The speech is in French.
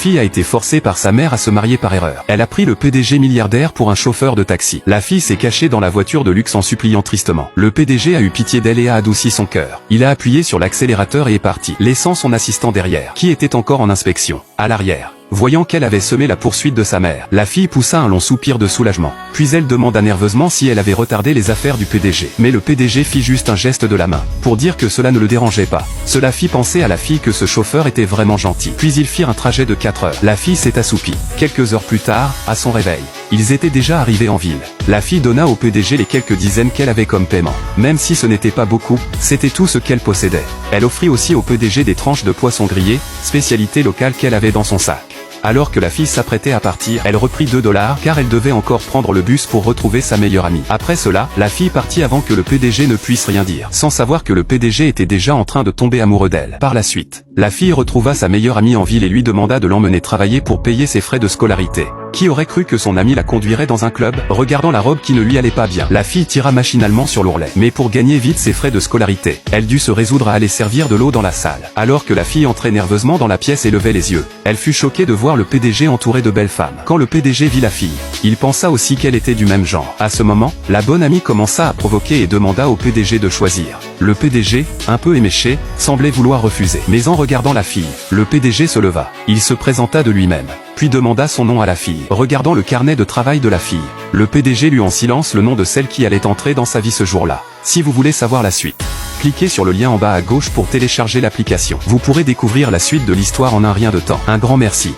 fille a été forcée par sa mère à se marier par erreur. Elle a pris le PDG milliardaire pour un chauffeur de taxi. La fille s'est cachée dans la voiture de luxe en suppliant tristement. Le PDG a eu pitié d'elle et a adouci son cœur. Il a appuyé sur l'accélérateur et est parti, laissant son assistant derrière, qui était encore en inspection. À l'arrière, voyant qu'elle avait semé la poursuite de sa mère, la fille poussa un long soupir de soulagement. Puis elle demanda nerveusement si elle avait retardé les affaires du PDG. Mais le PDG fit juste un geste de la main, pour dire que cela ne le dérangeait pas. Cela fit penser à la fille que ce chauffeur était vraiment gentil. Puis ils firent un trajet de 4 heures. La fille s'est assoupie. Quelques heures plus tard, à son réveil, ils étaient déjà arrivés en ville. La fille donna au PDG les quelques dizaines qu'elle avait comme paiement. Même si ce n'était pas beaucoup, c'était tout ce qu'elle possédait. Elle offrit aussi au PDG des tranches de poisson grillé, spécialité locale qu'elle avait dans son sac. Alors que la fille s'apprêtait à partir, elle reprit 2 $ car elle devait encore prendre le bus pour retrouver sa meilleure amie. Après cela, la fille partit avant que le PDG ne puisse rien dire, sans savoir que le PDG était déjà en train de tomber amoureux d'elle. Par la suite, la fille retrouva sa meilleure amie en ville et lui demanda de l'emmener travailler pour payer ses frais de scolarité. Qui aurait cru que son ami la conduirait dans un club? Regardant la robe qui ne lui allait pas bien, la fille tira machinalement sur l'ourlet. Mais pour gagner vite ses frais de scolarité, elle dut se résoudre à aller servir de l'eau dans la salle. Alors que la fille entrait nerveusement dans la pièce et levait les yeux, elle fut choquée de voir le PDG entouré de belles femmes. Quand le PDG vit la fille, il pensa aussi qu'elle était du même genre. À ce moment, la bonne amie commença à provoquer et demanda au PDG de choisir. Le PDG, un peu éméché, semblait vouloir refuser. Mais en regardant la fille, le PDG se leva. Il se présenta de lui-même, puis demanda son nom à la fille. Regardant le carnet de travail de la fille, le PDG lut en silence le nom de celle qui allait entrer dans sa vie ce jour-là. Si vous voulez savoir la suite, cliquez sur le lien en bas à gauche pour télécharger l'application. Vous pourrez découvrir la suite de l'histoire en un rien de temps. Un grand merci.